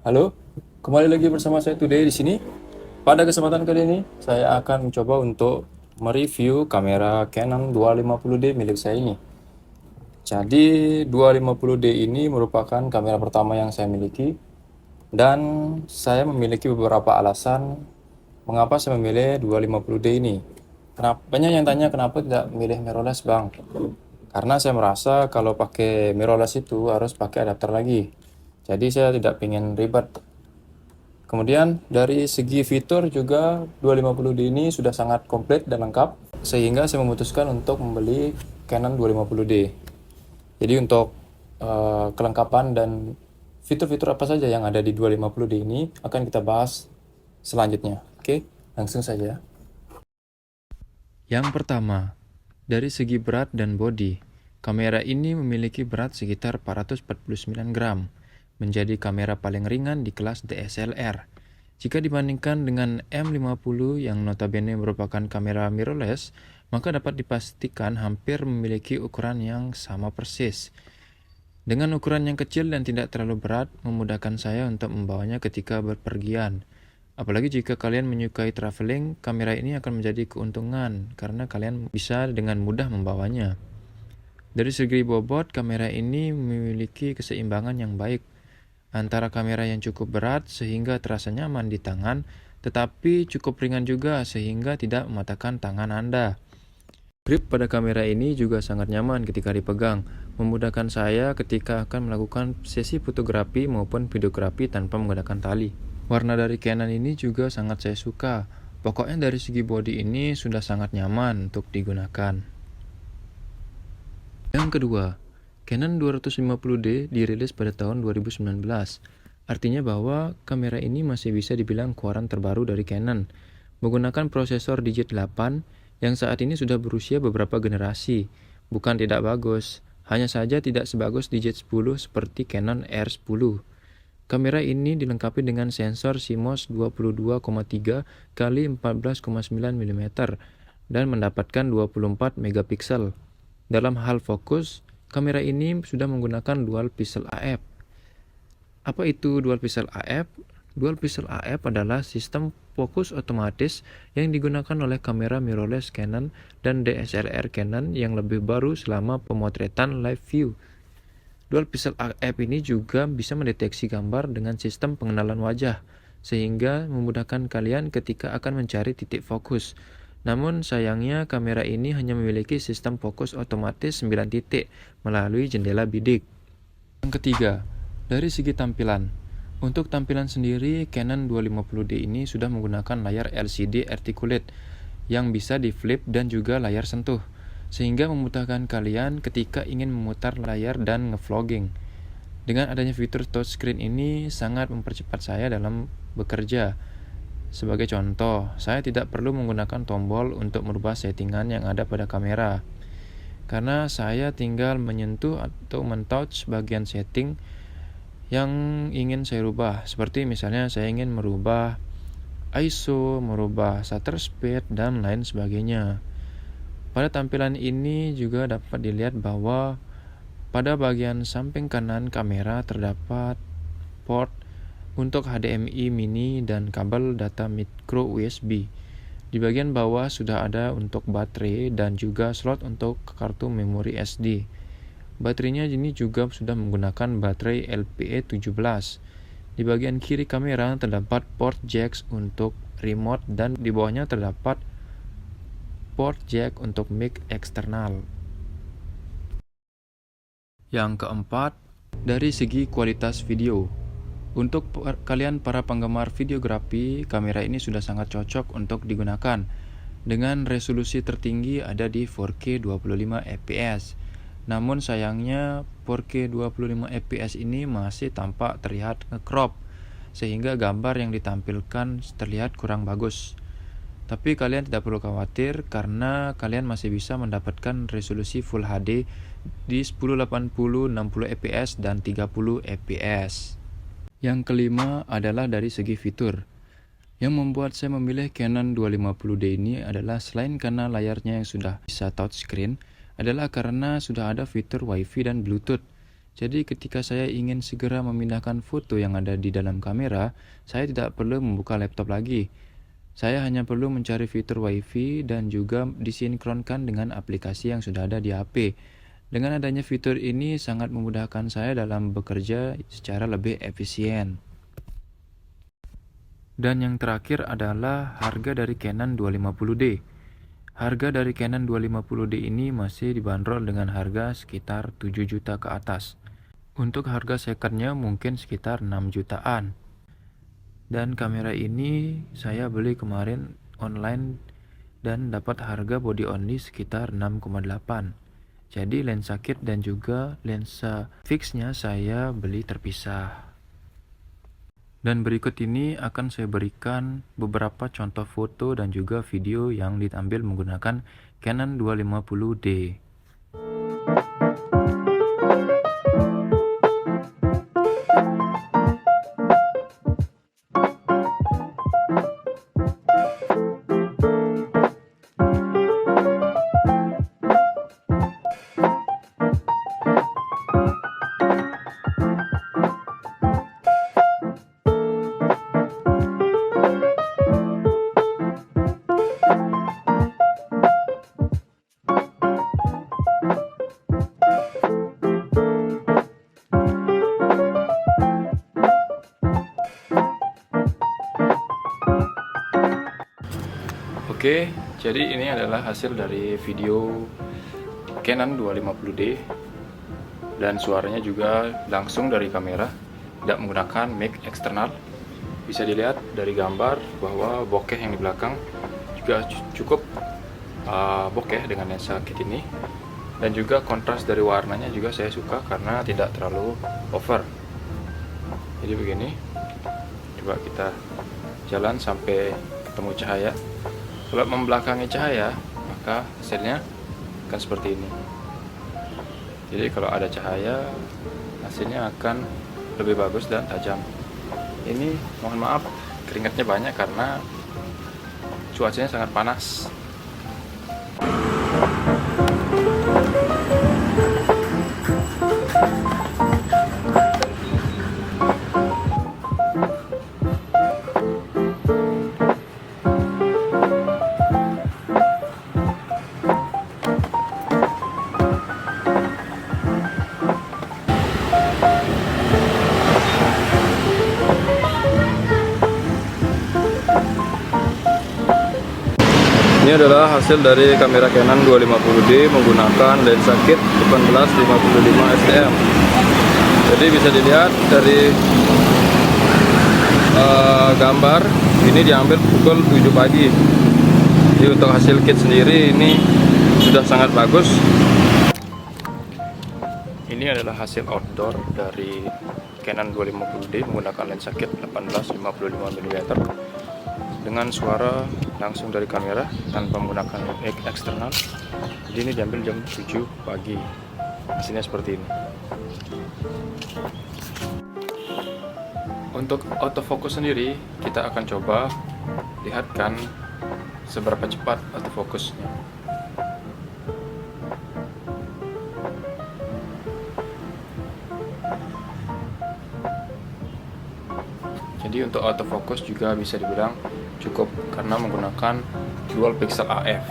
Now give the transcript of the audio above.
Halo, kembali lagi bersama saya Today di sini. Pada kesempatan kali ini, saya akan mencoba untuk mereview kamera Canon 250D milik saya ini. Jadi, 250D ini merupakan kamera pertama yang saya miliki dan saya memiliki beberapa alasan mengapa saya memilih 250D ini. Kenapa? Banyak yang tanya kenapa tidak memilih mirrorless, Bang? Karena saya merasa kalau pakai mirrorless itu harus pakai adapter lagi. Jadi saya tidak ingin ribet. Kemudian dari segi fitur juga 250D ini sudah sangat komplit dan lengkap sehingga saya memutuskan untuk membeli Canon 250D. Jadi untuk kelengkapan dan fitur-fitur apa saja yang ada di 250D ini akan kita bahas selanjutnya. Oke, langsung saja. Yang pertama, dari segi berat dan bodi, kamera ini memiliki berat sekitar 449 gram, menjadi kamera paling ringan di kelas DSLR. Jika dibandingkan dengan M50 yang notabene merupakan kamera mirrorless, maka dapat dipastikan hampir memiliki ukuran yang sama persis. Dengan ukuran yang kecil dan tidak terlalu berat, memudahkan saya untuk membawanya ketika berpergian. Apalagi jika kalian menyukai traveling, kamera ini akan menjadi keuntungan karena kalian bisa dengan mudah membawanya. Dari segi bobot, kamera ini memiliki keseimbangan yang baik antara kamera yang cukup berat sehingga terasa nyaman di tangan, tetapi cukup ringan juga sehingga tidak mematahkan tangan Anda. Grip pada kamera ini juga sangat nyaman ketika dipegang, memudahkan saya ketika akan melakukan sesi fotografi maupun videografi tanpa menggunakan tali. Warna dari Canon ini juga sangat saya suka. Pokoknya dari segi bodi ini sudah sangat nyaman untuk digunakan. Yang kedua, Canon 250D dirilis pada tahun 2019. Artinya bahwa kamera ini masih bisa dibilang keluaran terbaru dari Canon, menggunakan prosesor Digit 8 yang saat ini sudah berusia beberapa generasi. Bukan tidak bagus, hanya saja tidak sebagus Digit 10 seperti Canon R10. Kamera ini dilengkapi dengan sensor CMOS 22,3 x 14,9 mm dan mendapatkan 24 megapiksel. Dalam hal fokus, kamera ini sudah menggunakan dual pixel AF. Apa itu dual pixel AF? Dual pixel AF adalah sistem fokus otomatis yang digunakan oleh kamera mirrorless Canon dan DSLR Canon yang lebih baru selama pemotretan live view. Dual pixel AF ini juga bisa mendeteksi gambar dengan sistem pengenalan wajah, sehingga memudahkan kalian ketika akan mencari titik fokus. Namun sayangnya kamera ini hanya memiliki sistem fokus otomatis 9 titik melalui jendela bidik. Yang ketiga, dari segi tampilan. Untuk tampilan sendiri, Canon 250D ini sudah menggunakan layar LCD articulate yang bisa di flip dan juga layar sentuh, sehingga memudahkan kalian ketika ingin memutar layar dan ngevlogging. Dengan adanya fitur touchscreen ini sangat mempercepat saya dalam bekerja. Sebagai contoh, saya tidak perlu menggunakan tombol untuk merubah settingan yang ada pada kamera, karena saya tinggal menyentuh atau men-touch bagian setting yang ingin saya rubah. Seperti misalnya saya ingin merubah ISO, merubah shutter speed, dan lain sebagainya. Pada tampilan ini juga dapat dilihat bahwa pada bagian samping kanan kamera terdapat port untuk HDMI mini dan kabel data micro USB. Di bagian bawah sudah ada untuk baterai dan juga slot untuk kartu memori SD. Baterainya ini juga sudah menggunakan baterai LPE17. Di bagian kiri kamera terdapat port jack untuk remote dan di bawahnya terdapat port jack untuk mic eksternal. Yang keempat, dari segi kualitas video. Untuk kalian para penggemar videografi, kamera ini sudah sangat cocok untuk digunakan. Dengan resolusi tertinggi ada di 4K 25 fps. Namun sayangnya 4K 25 fps ini masih tampak terlihat nge-crop, sehingga gambar yang ditampilkan terlihat kurang bagus. Tapi kalian tidak perlu khawatir karena kalian masih bisa mendapatkan resolusi Full HD di 1080 60 fps dan 30 fps. Yang kelima adalah dari segi fitur. Yang membuat saya memilih Canon 250D ini adalah selain karena layarnya yang sudah bisa touchscreen, adalah karena sudah ada fitur Wi-Fi dan Bluetooth. Jadi ketika saya ingin segera memindahkan foto yang ada di dalam kamera, saya tidak perlu membuka laptop lagi. Saya hanya perlu mencari fitur WiFi dan juga disinkronkan dengan aplikasi yang sudah ada di HP. Dengan adanya fitur ini sangat memudahkan saya dalam bekerja secara lebih efisien. Dan yang terakhir adalah harga dari Canon 250D. Harga dari Canon 250D ini masih dibanderol dengan harga sekitar 7 juta ke atas. Untuk harga secondnya mungkin sekitar 6 jutaan. Dan kamera ini saya beli kemarin online dan dapat harga body only sekitar 6,8. Jadi lensa kit dan juga lensa fixnya saya beli terpisah. Dan berikut ini akan saya berikan beberapa contoh foto dan juga video yang diambil menggunakan Canon 250D. Oke, jadi ini adalah hasil dari video Canon 250D dan suaranya juga langsung dari kamera, tidak menggunakan mic eksternal. Bisa dilihat dari gambar bahwa bokeh yang di belakang juga cukup bokeh dengan lensa kit ini, dan juga kontras dari warnanya juga saya suka karena tidak terlalu over. Jadi begini, coba kita jalan sampai ketemu cahaya. Kalau membelakangi cahaya, maka hasilnya akan seperti ini. Jadi kalau ada cahaya, hasilnya akan lebih bagus dan tajam. Ini mohon maaf, keringatnya banyak karena cuacanya sangat panas. Ini adalah hasil dari kamera Canon 250D menggunakan lensa kit 18-55 fdm. Jadi bisa dilihat dari gambar ini diambil pukul 7 pagi. Jadi untuk hasil kit sendiri ini sudah sangat bagus. Ini adalah hasil outdoor dari Canon 250D menggunakan lensa kit 18-55 mm dengan suara langsung dari kamera tanpa menggunakan mic eksternal. Jadi ini diambil jam 7 pagi. Hasilnya seperti ini. Untuk autofocus sendiri kita akan coba lihatkan seberapa cepat autofocusnya. Jadi untuk autofocus juga bisa dibilang cukup karena menggunakan dual pixel AF.